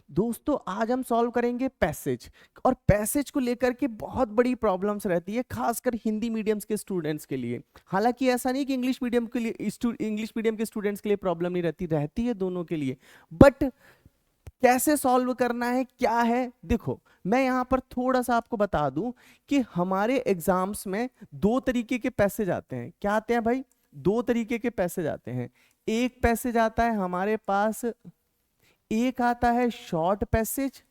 दोस्तों आज हम सॉल्व करेंगे पैसेज। और पैसेज को लेकर के बहुत बड़ी प्रॉब्लम्स रहती है, खासकर हिंदी मीडियम्स के स्टूडेंट्स के लिए। हालांकि ऐसा नहीं कि इंग्लिश मीडियम के लिए इंग्लिश मीडियम के स्टूडेंट्स के लिए प्रॉब्लम नहीं रहती, रहती है दोनों के लिए। बट कैसे सॉल्व करना है, क्या है, देखो मैं यहां पर थोड़ा सा आपको बता दूं कि हमारे एग्जाम्स में दो तरीके के पैसेज आते हैं। क्या आते हैं भाई? दो तरीके के पैसेज आते हैं। एक पैसेज आता है हमारे पास, एक आता है शॉर्ट पैसेज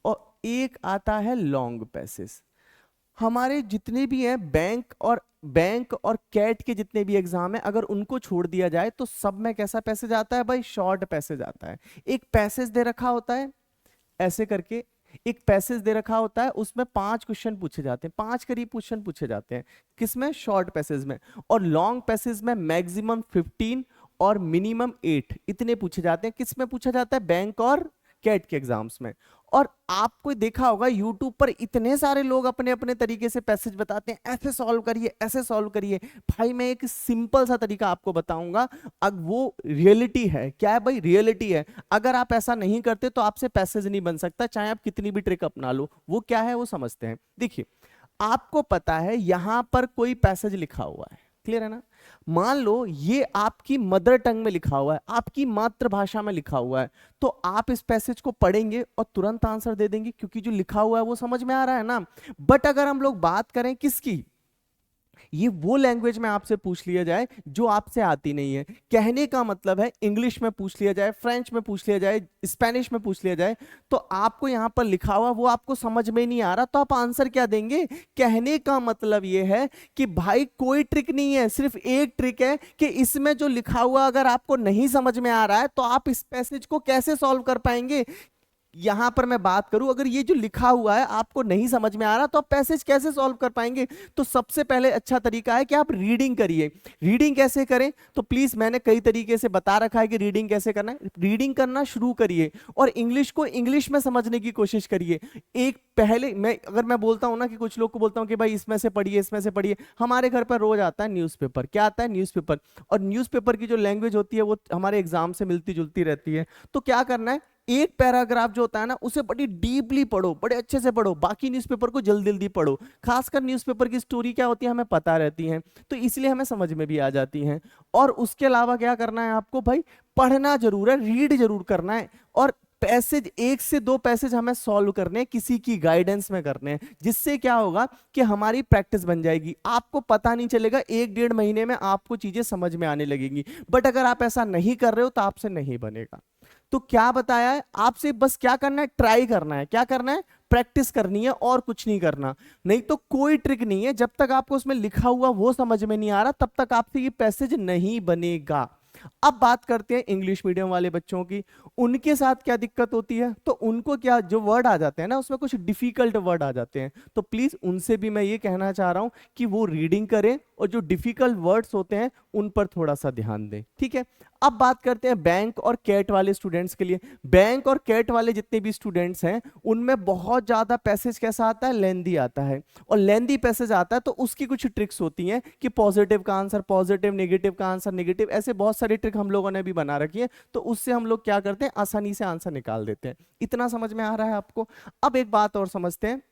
और एक आता है लॉन्ग पैसेज। हमारे जितने भी हैं बैंक और कैट के जितने भी एग्जाम है, अगर उनको छोड़ दिया जाए तो सब में कैसा पैसेज आता है भाई? शॉर्ट पैसेज आता है। एक पैसेज दे रखा होता है ऐसे करके, एक पैसेज दे रखा होता है, उसमें 5 क्वेश्चन पूछे जाते हैं, 5 करीब क्वेश्चन पूछे जाते हैं। किसमें? शॉर्ट पैसेज में। और लॉन्ग पैसेज में मैक्सिमम 15 और मिनिमम 8 इतने पूछे जाते हैं। किसमें पूछा जाता है? बैंक और कैट के एग्जाम्स में। और आपको देखा होगा यूट्यूब पर इतने सारे लोग अपने अपने तरीके से पैसेज बताते हैं, ऐसे सॉल्व करिए, ऐसे सॉल्व करिए। भाई मैं एक सिंपल सा तरीका आपको बताऊंगा, अब वो रियलिटी है। क्या है भाई? रियलिटी है। अगर आप ऐसा नहीं करते तो आपसे पैसेज नहीं बन सकता, चाहे आप कितनी भी ट्रिक अपना लो। वो क्या है वो समझते हैं। देखिए, आपको पता है यहां पर कोई पैसेज लिखा हुआ है, क्लियर है ना? मान लो ये आपकी मदर टंग में लिखा हुआ है, आपकी मातृभाषा में लिखा हुआ है, तो आप इस पैसेज को पढ़ेंगे और तुरंत आंसर दे देंगे, क्योंकि जो लिखा हुआ है वो समझ में आ रहा है ना। बट अगर हम लोग बात करें किसकी, ये वो लैंग्वेज में आपसे पूछ लिया जाए जो आपसे आती नहीं है, कहने का मतलब है इंग्लिश में पूछ लिया जाए, फ्रेंच में पूछ लिया जाए, स्पेनिश में पूछ लिया जाए, तो आपको यहां पर लिखा हुआ वो आपको समझ में नहीं आ रहा, तो आप आंसर क्या देंगे? कहने का मतलब ये है कि भाई कोई ट्रिक नहीं है, सिर्फ एक ट्रिक है कि इसमें जो लिखा हुआ अगर आपको नहीं समझ में आ रहा है तो आप इस पैसेज को कैसे सॉल्व कर पाएंगे। यहां पर मैं बात करूं, अगर ये जो लिखा हुआ है आपको नहीं समझ में आ रहा तो आप पैसेज कैसे सॉल्व कर पाएंगे? तो सबसे पहले अच्छा तरीका है कि आप रीडिंग करिए। रीडिंग कैसे करें? तो प्लीज मैंने कई तरीके से बता रखा है कि रीडिंग कैसे करना है। रीडिंग करना शुरू करिए और इंग्लिश को इंग्लिश में समझने की कोशिश करिए। एक पहले मैं बोलता हूं ना कि कुछ लोग को बोलता हूं कि भाई इसमें से पढ़िए, इसमें से पढ़िए, हमारे घर पर रोज आता है न्यूज़पेपर। क्या आता है? न्यूज़पेपर। और न्यूज़पेपर की जो लैंग्वेज होती है वो हमारे एग्जाम से मिलती जुलती रहती है। तो क्या करना है, एक पैराग्राफ जो होता है ना उसे बड़ी डीपली पढ़ो, बड़े अच्छे से पढ़ो, बाकी न्यूज़पेपर को जल्दी जल्दी पढ़ो। खासकर न्यूज़पेपर की स्टोरी क्या होती है हमें पता रहती है, तो इसलिए हमें समझ में भी आ जाती हैं। और उसके अलावा क्या करना है आपको भाई? पढ़ना जरूर है, रीड जरूर करना है। और पैसेज 1 से 2 पैसेज हमें सॉल्व करने हैं, किसी की गाइडेंस में करने हैं, जिससे क्या होगा कि हमारी प्रैक्टिस बन जाएगी। आपको पता नहीं चलेगा, 1-1.5 महीने में आपको चीजें समझ में आने लगेंगी। बट अगर आप ऐसा नहीं कर रहे हो तो आपसे नहीं बनेगा। तो क्या बताया है आपसे? बस क्या करना है? ट्राई करना है। क्या करना है? प्रैक्टिस करनी है और कुछ नहीं करना। नहीं तो कोई ट्रिक नहीं है, जब तक आपको उसमें लिखा हुआ वो समझ में नहीं आ रहा तब तक आपसे ये पैसेज नहीं बनेगा। अब बात करते हैं इंग्लिश मीडियम वाले बच्चों की। उनके साथ क्या दिक्कत होती है? तो उनको क्या, जो वर्ड आ जाते हैं ना उसमें कुछ डिफिकल्ट वर्ड आ जाते हैं, तो प्लीज उनसे भी मैं ये कहना चाह रहा हूं कि वो रीडिंग करें और जो डिफिकल्ट वर्ड्स होते हैं उन पर थोड़ा सा ध्यान दें, ठीक है? अब बात करते हैं बैंक और कैट वाले स्टूडेंट्स के लिए। बैंक और कैट वाले जितने भी स्टूडेंट्स हैं उनमें बहुत ज्यादा पैसेज कैसा आता है? लेंदी आता है। और लेंदी पैसेज आता है तो उसकी कुछ ट्रिक्स होती हैं कि पॉजिटिव का आंसर पॉजिटिव, नेगेटिव का आंसर नेगेटिव, ऐसे बहुत सारी ट्रिक हम लोगों ने भी बना रखी है। तो उससे हम लोग क्या करते हैं? आसानी से आंसर निकाल देते हैं। इतना समझ में आ रहा है आपको? अब एक बात और समझते हैं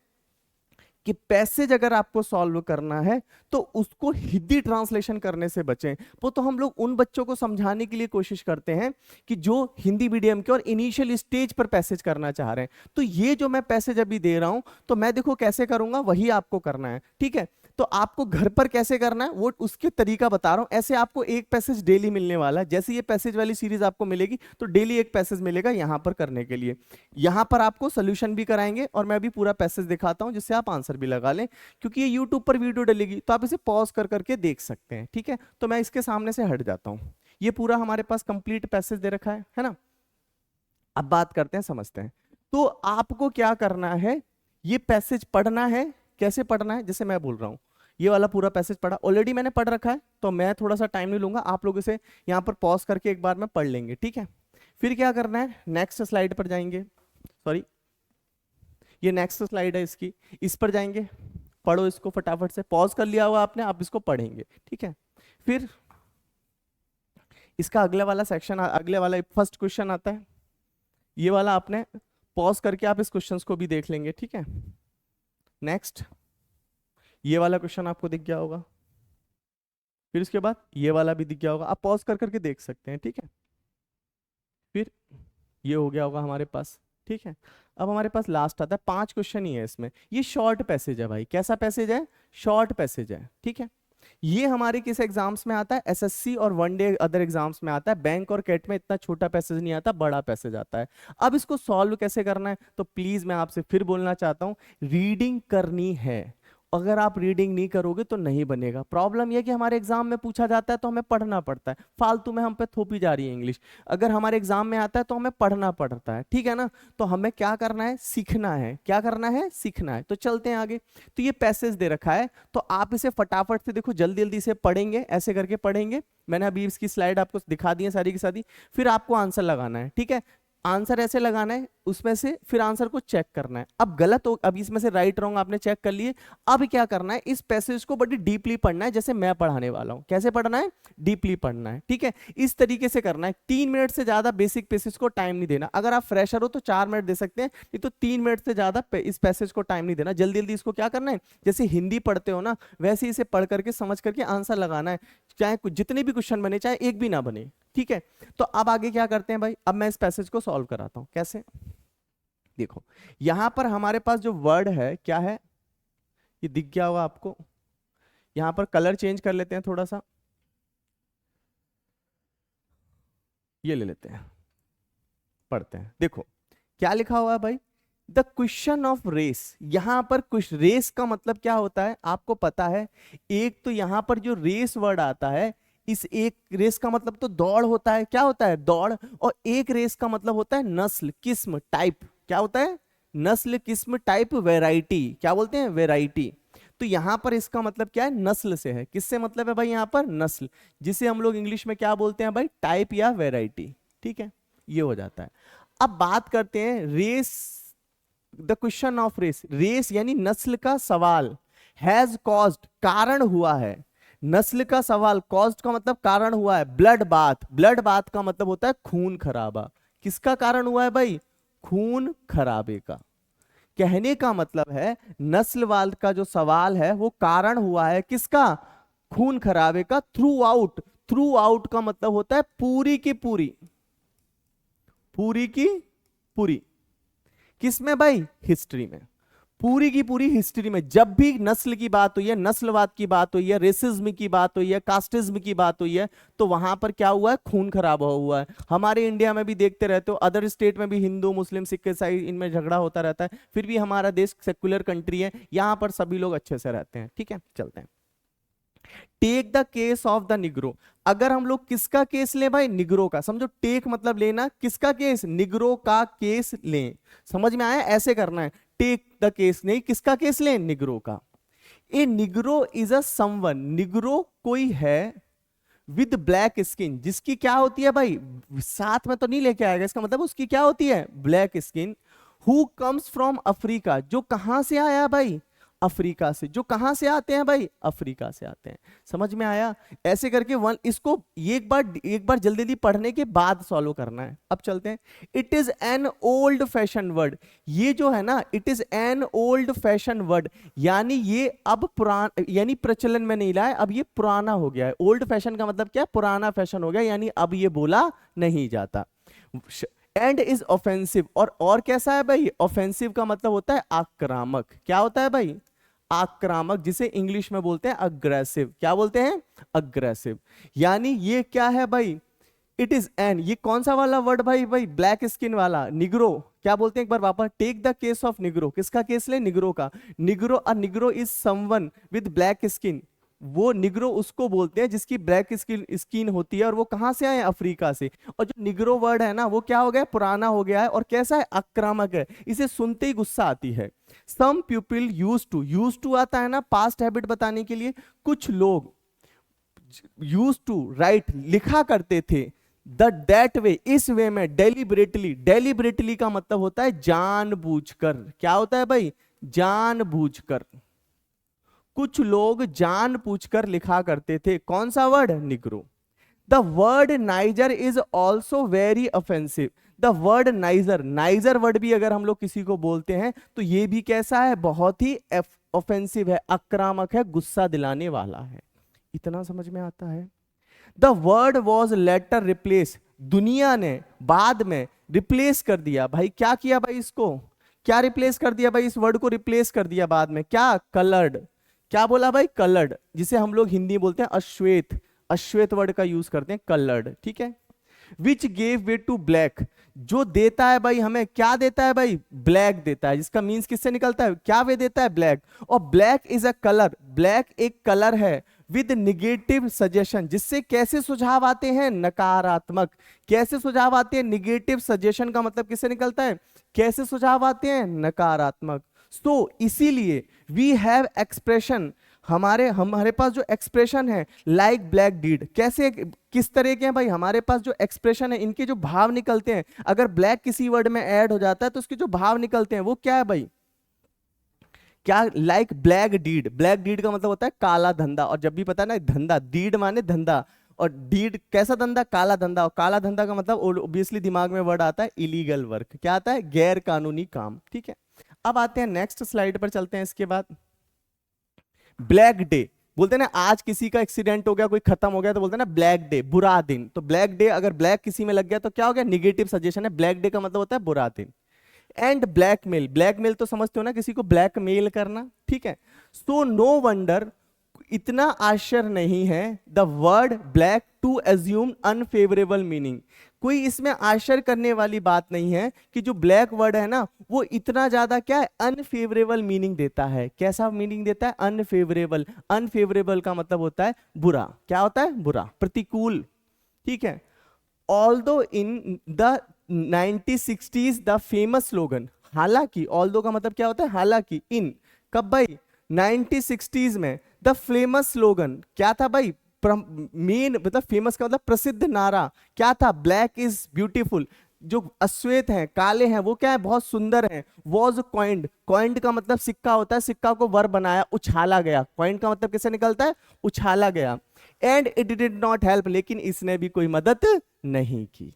कि पैसेज अगर आपको सॉल्व करना है तो उसको हिंदी ट्रांसलेशन करने से बचें। वो तो हम लोग उन बच्चों को समझाने के लिए कोशिश करते हैं कि जो हिंदी मीडियम के और इनिशियल स्टेज पर पैसेज करना चाह रहे हैं। तो ये जो मैं पैसेज अभी दे रहा हूं तो मैं देखो कैसे करूंगा, वही आपको करना है, ठीक है? तो आपको घर पर कैसे करना है वो उसके तरीका बता रहा हूं। ऐसे आपको एक पैसेज डेली मिलने वाला है, जैसे ये पैसेज वाली सीरीज आपको मिलेगी तो डेली एक पैसेज मिलेगा यहां पर करने के लिए। यहां पर आपको सोल्यूशन भी कराएंगे और मैं अभी पूरा पैसेज दिखाता हूं जिससे आप आंसर भी लगा लें, क्योंकि ये यूट्यूब पर वीडियो डलेगी तो आप इसे पॉज कर करके देख सकते हैं, ठीक है? तो मैं इसके सामने से हट जाता हूं। ये पूरा हमारे पास कंप्लीट पैसेज दे रखा है ना? अब बात करते हैं, समझते हैं। तो आपको क्या करना है? ये पैसेज पढ़ना है। कैसे पढ़ना है? जैसे मैं बोल रहा हूं, ये वाला पूरा पैसेज पढ़ा, ऑलरेडी मैंने पढ़ रखा है तो मैं थोड़ा सा टाइम नहीं लूंगा, आप लोग इसे यहां पर पॉज करके एक बार में पढ़ लेंगे, ठीक है? फिर क्या करना है? नेक्स्ट स्लाइड पर जाएंगे। सॉरी, ये नेक्स्ट स्लाइड है इसकी, इस पर जाएंगे। पढ़ो इसको फटाफट से, पॉज कर लिया हुआ आपने, आप इसको पढ़ेंगे, ठीक है? फिर इसका अगले वाला सेक्शन, अगले वाला फर्स्ट क्वेश्चन आता है, ये वाला आपने पॉज करके आप इस क्वेश्चंस को भी देख लेंगे, ठीक है। नेक्स्ट, ये वाला क्वेश्चन आपको दिख गया होगा, फिर उसके बाद ये वाला भी दिख गया होगा, आप पॉज कर करके देख सकते हैं, ठीक है। फिर ये हो गया होगा हमारे पास, ठीक है। अब हमारे पास लास्ट आता है, 5 क्वेश्चन ही है इसमें। ये शॉर्ट पैसेज है भाई, कैसा पैसेज है? शॉर्ट पैसेज है, ठीक है। ये हमारे किस एग्जाम्स में आता है? एसएससी और वनडे अदर एग्जाम्स में आता है। बैंक और कैट में इतना छोटा पैसेज नहीं आता, बड़ा पैसेज आता है। अब इसको सॉल्व कैसे करना है? तो प्लीज मैं आपसे फिर बोलना चाहता हूं, रीडिंग करनी है। अगर आप रीडिंग नहीं करोगे तो नहीं बनेगा। प्रॉब्लम यह कि हमारे एग्जाम में पूछा जाता है तो हमें पढ़ना पड़ता है, फालतू में हम पे थोपी जा रही है इंग्लिश। अगर हमारे एग्जाम में आता है तो हमें पढ़ना पड़ता है, ठीक है ना। तो हमें क्या करना है? सीखना है। क्या करना है? सीखना है। तो चलते हैं आगे। तो ये पैसेज दे रखा है, तो आप इसे फटाफट से देखो, जल्दी जल्दी से पढ़ेंगे, ऐसे करके पढ़ेंगे। मैंने अभी इसकी स्लाइड आपको दिखा दी है सारी की सारी। फिर आपको आंसर लगाना है, ठीक है। आंसर ऐसे लगाना है, उसमें से फिर आंसर को चेक करना है। अब गलत हो, अब इसमें से राइट रॉन्ग आपने चेक कर लिए। अब क्या करना है? इस पैसेज को बड़ी डीपली पढ़ना है, जैसे मैं पढ़ाने वाला हूं। कैसे पढ़ना है? डीपली पढ़ना है, ठीक है। इस तरीके से करना है। 3 मिनट से ज्यादा बेसिक पैसेज को टाइम नहीं देना। अगर आप फ्रेशर हो तो 4 मिनट दे सकते हैं, नहीं तो 3 मिनट से ज्यादा इस पैसेज को टाइम नहीं देना। जल्दी जल्दी इसको क्या करना है? जैसे हिंदी पढ़ते हो ना, वैसे ही इसे पढ़ करके समझ करके आंसर लगाना है, चाहे जितने भी क्वेश्चन बने, चाहे एक भी ना बने, ठीक है। तो अब आगे क्या करते हैं भाई? अब मैं इस पैसेज को सॉल्व कराता हूं। कैसे? देखो, यहां पर हमारे पास जो वर्ड है क्या है? ये दिख गया होगा आपको। यहां पर कलर चेंज कर लेते हैं थोड़ा सा, ये ले लेते हैं, पढ़ते हैं। देखो क्या लिखा हुआ है भाई? The question of race. यहां पर कुछ रेस का मतलब क्या होता है आपको पता है? एक तो यहां पर जो रेस वर्ड आता है, इस एक रेस का मतलब तो दौड़ होता है। क्या होता है? दौड़। और एक रेस का मतलब होता है नस्ल, किस्म, टाइप। क्या होता है? नस्ल, किस्म, टाइप, वैरायटी। क्या बोलते हैं? वैरायटी। तो यहां पर इसका मतलब क्या है? नस्ल से है। किससे मतलब है भाई? यहां पर नस्ल, जिसे हम लोग इंग्लिश में क्या बोलते हैं भाई? टाइप या वैरायटी, ठीक है। ये हो जाता है। अब बात करते हैं race, the question of race. Race यानी नस्ल का सवाल, हैज कॉज्ड, कारण हुआ है। नस्ल का सवाल, कॉज्ड का मतलब कारण हुआ है। ब्लड बाथ, ब्लड बाथ का मतलब होता है खून खराबा। किसका कारण हुआ है भाई? खून खराबे का। कहने का मतलब है नस्लवाद का जो सवाल है वो कारण हुआ है किसका? खून खराबे का। थ्रू आउट, थ्रू आउट का मतलब होता है पूरी की पूरी, पूरी की पूरी। किसमें भाई? हिस्ट्री में। पूरी की पूरी हिस्ट्री में जब भी नस्ल की बात हुई है, नस्लवाद की बात हुई है, रेसिज्म की बात हुई है, कास्टिज्म की बात हुई है, तो वहां पर क्या हुआ है? खून खराबा हुआ है। हमारे इंडिया में भी देखते रहते हो, अदर स्टेट में भी हिंदू, मुस्लिम, सिख, ईसाई, इनमें झगड़ा होता रहता है, फिर भी हमारा देश सेक्युलर कंट्री है, यहां पर सभी लोग अच्छे से रहते हैं, ठीक है। चलते हैं। Take the case of the negro. अगर हम लोग किसका केस लें भाई? निग्रो का। समझो, टेक मतलब लेना, किसका केस? निग्रो का केस लें। समझ में आया? ऐसे करना है, टेक द केस, नहीं किसका केस लें? निग्रो का। A negro is a someone, negro कोई है, विद ब्लैक स्किन, जिसकी क्या होती है भाई? साथ में तो नहीं लेके आएगा, इसका मतलब उसकी क्या होती है? Black skin. Who comes from Africa, जो कहां से आया भाई? अफ्रीका से। जो कहां से आते हैं भाई? अफ्रीका से आते हैं। समझ में आया? ऐसे करके इसको एक बार जल्दी जल्दी पढ़ने के बाद सॉल्व करना है। अब चलते हैं। It is an old fashion word. ये जो है ना, it is an old fashion word, यानी ये अब पुराना, यानी प्रचलन में नहीं लाए, अब ये पुराना हो गया है। ओल्ड फैशन का मतलब क्या है? पुराना फैशन हो गया, यानी अब ये बोला नहीं जाता। एंड इज ऑफेंसिव, और कैसा है भाई? ऑफेंसिव का मतलब होता है आक्रामक। क्या होता है भाई? आक्रामक, जिसे इंग्लिश में बोलते हैं अग्रेसिव। क्या बोलते हैं? अग्रेसिव। यानी ये क्या है भाई? इट इज एन, ये कौन सा वाला वर्ड भाई? भाई ब्लैक स्किन वाला, निग्रो। क्या बोलते हैं एक बार वापस? Take the case of negro. किसका केस ले? निग्रो का। Negro, a negro is someone with black skin. वो निग्रो उसको बोलते हैं जिसकी ब्लैक स्किन होती है, और वो कहां से आए? अफ्रीका से। और जो निग्रो वर्ड है ना, वो क्या हो गया? पुराना हो गया है, और कैसा है? आक्रामक है। इसे सुनते ही गुस्सा आती है। सम पीपल यूज टू आता है ना पास्ट हैबिट बताने के लिए। कुछ लोग यूज टू राइट, लिखा करते थे, द दैट वे, इस वे में, डेलिबरेटली। डेलिबरेटली का मतलब होता है जानबूझकर। क्या होता है भाई? जानबूझकर। कुछ लोग जानबूझकर लिखा करते थे। कौन सा word? Negro. The word niger is also very offensive. The word niger, niger word भी अगर हम लोग किसी को बोलते हैं तो ये भी कैसा है, बहुत ही ऑफेंसिव है, आक्रामक है, गुस्सा दिलाने वाला है। इतना समझ में आता है। The word was later replace, दुनिया ने बाद में रिप्लेस कर दिया भाई, क्या किया भाई, इसको क्या रिप्लेस कर दिया भाई, इस वर्ड को रिप्लेस कर दिया बाद में, क्या, कलर्ड, क्या बोला भाई, कलर्ड, जिसे हम लोग हिंदी में बोलते हैं अश्वेत, अश्वेत वर्ड का यूज करते हैं कलर्ड, ठीक है। Which gave way to black, जो देता है भाई हमें, क्या देता है भाई, ब्लैक देता है, जिसका मीन्स किससे निकलता है, क्या वे देता है, ब्लैक, और black is a colour, black एक कलर है, विद निगेटिव सजेशन, जिससे कैसे सुझाव आते हैं, नकारात्मक, कैसे सुझाव आते हैं, निगेटिव सजेशन का मतलब किससे निकलता है, कैसे सुझाव आते हैं, नकारात्मक। तो इसीलिए वी हैव एक्सप्रेशन, हमारे पास जो एक्सप्रेशन है, लाइक ब्लैक डीड, कैसे, किस तरह के हैं भाई, हमारे पास जो एक्सप्रेशन है, इनके जो भाव निकलते हैं, अगर ब्लैक किसी वर्ड में ऐड हो जाता है तो उसके जो भाव निकलते हैं वो क्या है भाई, क्या, like black deed, black deed का मतलब होता है काला धंधा, और जब भी पता है ना धंधा, डीड माने धंधा, और डीड कैसा धंधा, काला धंधा, और काला धंधा का मतलब ऑब्वियसली दिमाग में वर्ड आता है इलीगल वर्क, क्या आता है, गैर कानूनी काम, ठीक है। अब आते हैं नेक्स्ट स्लाइड पर चलते हैं। इसके बाद ब्लैक डे, बोलते हैं ना आज किसी का एक्सीडेंट हो गया, कोई खत्म हो गया तो बोलते हैं ना ब्लैक डे, बुरा दिन, तो ब्लैक डे अगर ब्लैक किसी में लग गया तो क्या हो गया, निगेटिव सजेशन है, ब्लैक डे का मतलब होता है बुरा दिन। एंड ब्लैकमेल, ब्लैकमेल तो समझते हो ना, किसी को ब्लैकमेल करना, ठीक है। सो नो वंडर, इतना आश्चर्य नहीं है, the word black to assume unfavourable meaning, कोई इसमें आश्चर्य करने वाली बात नहीं है कि जो ब्लैक वर्ड है ना वो इतना ज्यादा क्या है, अनफेवरेबल मीनिंग देता है, कैसा मीनिंग देता है, अनफेवरेबल, अनफेवरेबल का मतलब होता है बुरा, क्या होता है, बुरा, प्रतिकूल, ठीक है। Although in the 1960s the famous slogan, हालांकि, ऑल्दो का मतलब क्या होता है, हालांकि, इन, कब भाई, 1960s में, द फेमस स्लोगन क्या था भाई, मेन मतलब फेमस का मतलब प्रसिद्ध नारा क्या था, ब्लैक इज ब्यूटीफुल, जो अश्वेत हैं, काले हैं, वो क्या है, बहुत सुंदर हैं, वॉज कॉइंड, कॉइंड का मतलब सिक्का होता है, सिक्का को वर बनाया, उछाला गया, कॉइंड का मतलब किससे निकलता है, उछाला गया। And it did not help, लेकिन इसने भी कोई मदद नहीं की,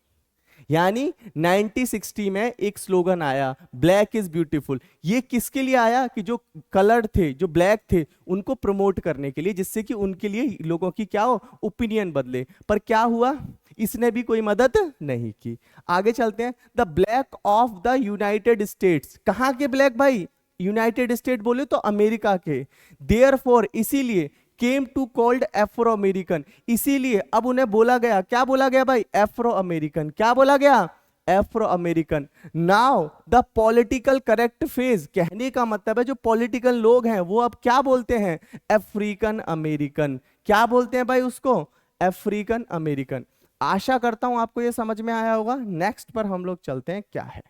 यानी 1960 में एक स्लोगन आया, ब्लैक इज ब्यूटीफुल, ये किसके लिए आया, कि जो कलर्ड थे, जो ब्लैक थे, उनको प्रमोट करने के लिए, जिससे कि उनके लिए लोगों की क्या हो, ओपिनियन बदले, पर क्या हुआ, इसने भी कोई मदद नहीं की। आगे चलते हैं। The black of the United states, कहां के ब्लैक भाई, यूनाइटेड स्टेट बोले तो अमेरिका के, देयरफॉर, इसीलिए, came to called Afro American, इसीलिए अब उन्हें बोला गया, क्या बोला गया भाई, एफ्रो अमेरिकन, क्या बोला गया, Afro American. Now the political correct phase, कहने का मतलब है जो पॉलिटिकल लोग हैं वो अब क्या बोलते हैं, अफ्रीकन अमेरिकन, क्या बोलते हैं भाई उसको, अफ्रीकन अमेरिकन। आशा करता हूं आपको ये समझ में आया होगा। नेक्स्ट पर हम लोग चलते हैं, क्या है,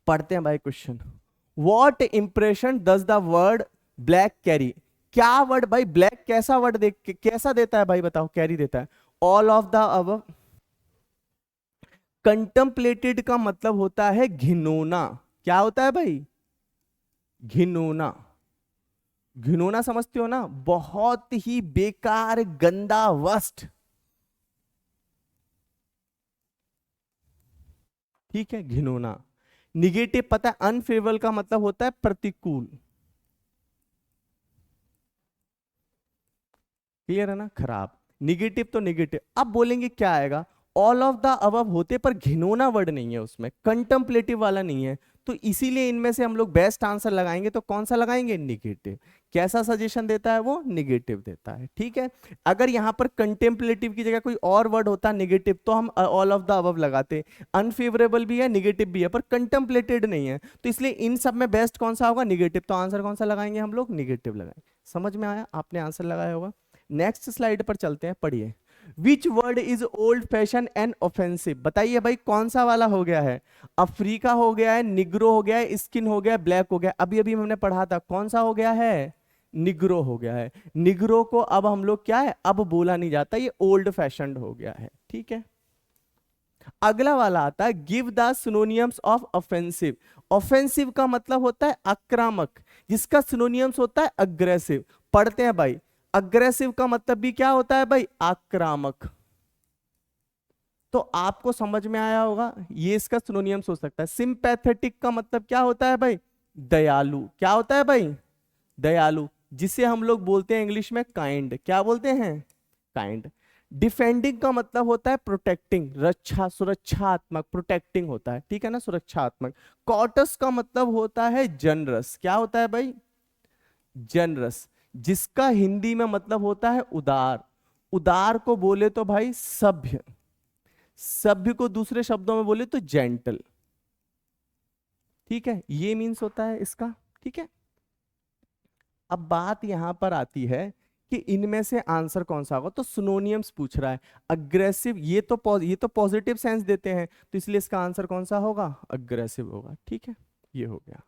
पढ़ते हैं भाई question. What impression does the word black carry, क्या वर्ड भाई, ब्लैक कैसा वर्ड कैसा देता है भाई, बताओ, कैरी देता है, ऑल ऑफ द अब। कंटम्पलेटेड का मतलब होता है घिनौना, क्या होता है भाई, घिनौना, घिनौना समझते हो ना, बहुत ही बेकार, गंदा, वर्स्ट, ठीक है, घिनौना। निगेटिव पता है, अनफेवरेबल का मतलब होता है प्रतिकूल, क्लियर है ना, खराब, निगेटिव तो निगेटिव। अब बोलेंगे क्या आएगा, ऑल ऑफ द अबव होते पर घिनौना वर्ड नहीं है उसमें, कंटम्पलेटिव वाला नहीं है, तो इसीलिए इनमें से हम लोग बेस्ट आंसर लगाएंगे तो कौन सा लगाएंगे, निगेटिव। कैसा सजेशन देता है वो, निगेटिव देता है, ठीक है। अगर यहां पर कंटेम्पलेटिव की जगह कोई और वर्ड होता निगेटिव तो हम ऑल ऑफ द अबव लगाते, अनफेवरेबल भी है, निगेटिव भी है, पर कंटेम्पलेटेड नहीं है, तो इसलिए इन सब में बेस्ट कौन सा होगा, निगेटिव, तो आंसर कौन सा लगाएंगे हम लोग, निगेटिव लगाएंगे। समझ में आया, आपने आंसर लगाया होगा। नेक्स्ट स्लाइड पर चलते हैं, पढ़िए। Which word is old fashion and offensive, बताइए भाई कौन सा वाला हो गया है, अफ्रीका हो गया है, निग्रो हो गया है, स्किन हो गया है, ब्लैक हो गया, अभी अभी हमने पढ़ा था, कौन सा हो गया है, निग्रो हो गया है। निग्रो को अब हम लोग क्या है, अब बोला नहीं जाता, ये ओल्ड फैशन हो गया है, ठीक है। अगला वाला आता है, give the synonyms of offensive. Offensive का मतलब होता है आक्रामक, जिसका सिनोनियम्स होता है अग्रेसिव। पढ़ते हैं भाई, अग्रेसिव का मतलब भी क्या होता है भाई, आक्रामक, तो आपको समझ में आया होगा, ये इसका सिनोनियम्स हो सकता है। सिंपैथेटिक का मतलब क्या होता है भाई? दयालु। क्या होता है भाई? दयालु, जिसे हम लोग बोलते हैं इंग्लिश में काइंड। क्या बोलते हैं? काइंड। डिफेंडिंग का मतलब होता है प्रोटेक्टिंग, रक्षा, सुरक्षात्मक, प्रोटेक्टिंग होता है, ठीक है ना, सुरक्षात्मक। कॉटस का मतलब होता है जनरस। क्या होता है भाई? जनरस, जिसका हिंदी में मतलब होता है उदार। उदार को बोले तो भाई सभ्य, सभ्य को दूसरे शब्दों में बोले तो जेंटल, ठीक है, ये मीन्स होता है इसका, ठीक है। अब बात यहां पर आती है कि इनमें से आंसर कौन सा होगा, तो सिनोनियम्स पूछ रहा है। अग्रेसिव, ये तो पॉजिटिव सेंस देते हैं, तो इसलिए इसका आंसर कौन सा होगा? अग्रेसिव होगा, ठीक है, ये हो गया।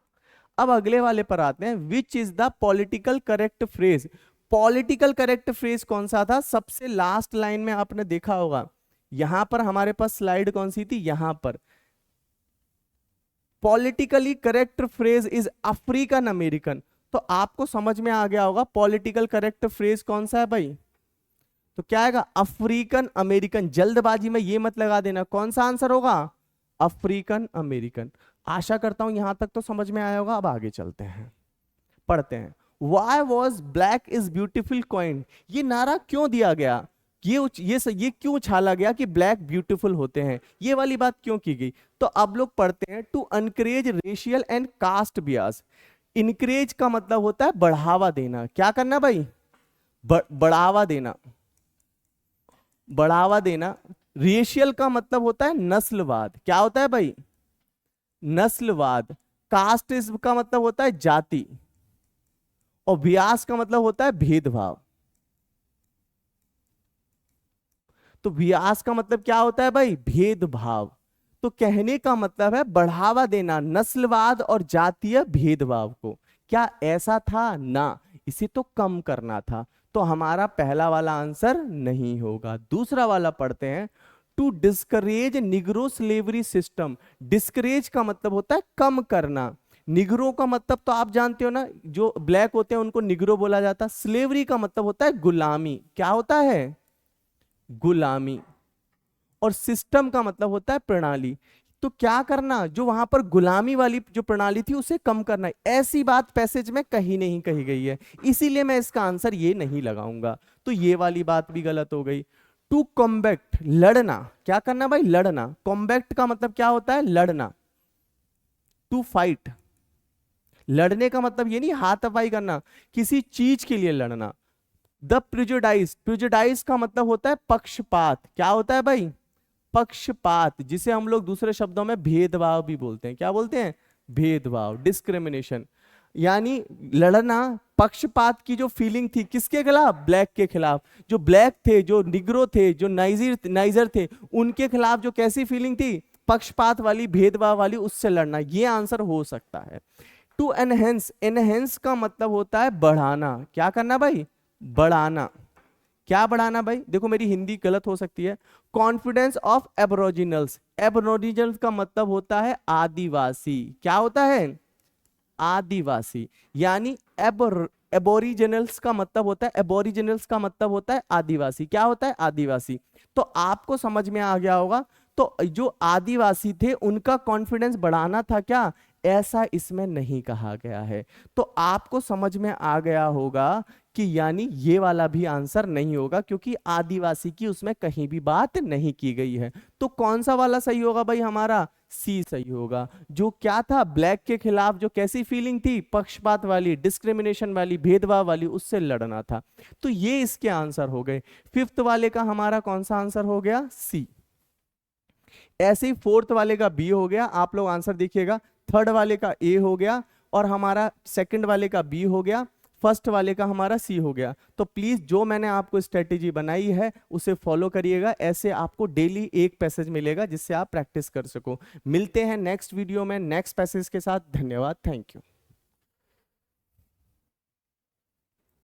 अब अगले वाले पर आते हैं, which is the political correct phrase. Political correct phrase कौन सा था? सबसे लास्ट लाइन में आपने देखा होगा, यहां पर हमारे पास स्लाइड कौन सी थी, यहां पर politically correct phrase is African American. तो आपको समझ में आ गया होगा पॉलिटिकल करेक्ट फ्रेज कौन सा है भाई, तो क्या आएगा? African American. जल्दबाजी में ये मत लगा देना, कौन सा आंसर होगा? African American. आशा करता हूं यहां तक तो समझ में आया होगा। अब आगे चलते हैं, पढ़ते हैं। Why was black is beautiful coined? ये नारा क्यों दिया गया, ये क्यों छाला गया कि ब्लैक ब्यूटीफुल होते हैं, ये वाली बात क्यों की गई? तो अब लोग पढ़ते हैं, to encourage racial and caste bias. Encourage का मतलब होता है बढ़ावा देना। क्या करना भाई? बढ़ावा देना, बढ़ावा देना। रेशियल का मतलब होता है नस्लवाद। क्या होता है भाई? नस्लवाद। कास्ट का मतलब होता है जाति, और बियास का मतलब होता है भेदभाव। तो बियास का मतलब क्या होता है भाई? भेदभाव। तो कहने का मतलब है बढ़ावा देना नस्लवाद और जातीय भेदभाव को। क्या ऐसा था? ना, इसे तो कम करना था। तो हमारा पहला वाला आंसर नहीं होगा। दूसरा वाला पढ़ते हैं, to discourage negro slavery system. Discourage का मतलब होता है कम करना। निग्रो का मतलब तो आप जानते हो ना, जो ब्लैक होते हैं उनको निग्रो बोला जाता है। स्लेवरी का मतलब होता है गुलामी। क्या होता है? गुलामी। और सिस्टम का मतलब होता है प्रणाली। तो क्या करना, जो वहां पर गुलामी वाली जो प्रणाली थी उसे कम करना है। ऐसी बात पैसेज में कहीं नहीं कही गई है, इसीलिए मैं इसका आंसर ये नहीं लगाऊंगा। तो ये वाली बात भी गलत हो गई। टू कॉम्बैक्ट, लड़ना। क्या करना भाई? लड़ना। कॉम्बैक्ट का मतलब क्या होता है? लड़ना। टू फाइट, लड़ने का मतलब ये नहीं हाथापाई करना, किसी चीज के लिए लड़ना। द प्रिजुडाइज, प्रिजुडाइज का मतलब होता है पक्षपात। क्या होता है भाई? पक्षपात, जिसे हम लोग दूसरे शब्दों में भेदभाव भी बोलते हैं। क्या बोलते हैं? भेदभाव, डिस्क्रिमिनेशन। यानी लड़ना, पक्षपात की जो फीलिंग थी किसके खिलाफ? ब्लैक के खिलाफ। जो ब्लैक थे, जो निग्रो थे, जो नाइजर थे, उनके खिलाफ जो कैसी फीलिंग थी? पक्षपात वाली, भेदभाव वाली, उससे लड़ना। ये आंसर हो सकता है। टू एनहेंस, एनहेंस का मतलब होता है बढ़ाना। क्या करना भाई? बढ़ाना। क्या बढ़ाना भाई? देखो मेरी हिंदी गलत हो सकती है। कॉन्फिडेंस ऑफ एबोरिजिनल्स, एबोरिजिनल्स का मतलब होता है आदिवासी। क्या होता है? आदिवासी। यानी एबोरिजिनल्स का मतलब होता है, एबोरिजिनल्स का मतलब होता है आदिवासी। क्या होता है? आदिवासी। तो आपको समझ में आ गया होगा। तो जो आदिवासी थे उनका कॉन्फिडेंस बढ़ाना था क्या? ऐसा इसमें नहीं कहा गया है। तो आपको समझ में आ गया होगा कि यानी ये वाला भी आंसर नहीं होगा, क्योंकि आदिवासी की उसमें कहीं भी बात नहीं की गई है। तो कौन सा वाला सही होगा भाई? हमारा सी सही होगा। जो क्या था? ब्लैक के खिलाफ जो कैसी फीलिंग थी? पक्षपात वाली, डिस्क्रिमिनेशन वाली, भेदभाव वाली, उससे लड़ना था। तो ये इसके आंसर हो गए। फिफ्थ वाले का हमारा कौन सा आंसर हो गया? सी। ऐसे ही फोर्थ वाले का बी हो गया। आप लोग आंसर देखिएगा। थर्ड वाले का ए हो गया, और हमारा सेकंड वाले का बी हो गया, फर्स्ट वाले का हमारा सी हो गया। तो प्लीज जो मैंने आपको स्ट्रेटेजी बनाई है उसे फॉलो करिएगा। ऐसे आपको डेली एक पैसेज मिलेगा जिससे आप प्रैक्टिस कर सको। मिलते हैं नेक्स्ट वीडियो में नेक्स्ट पैसेज के साथ। धन्यवाद, थैंक यू।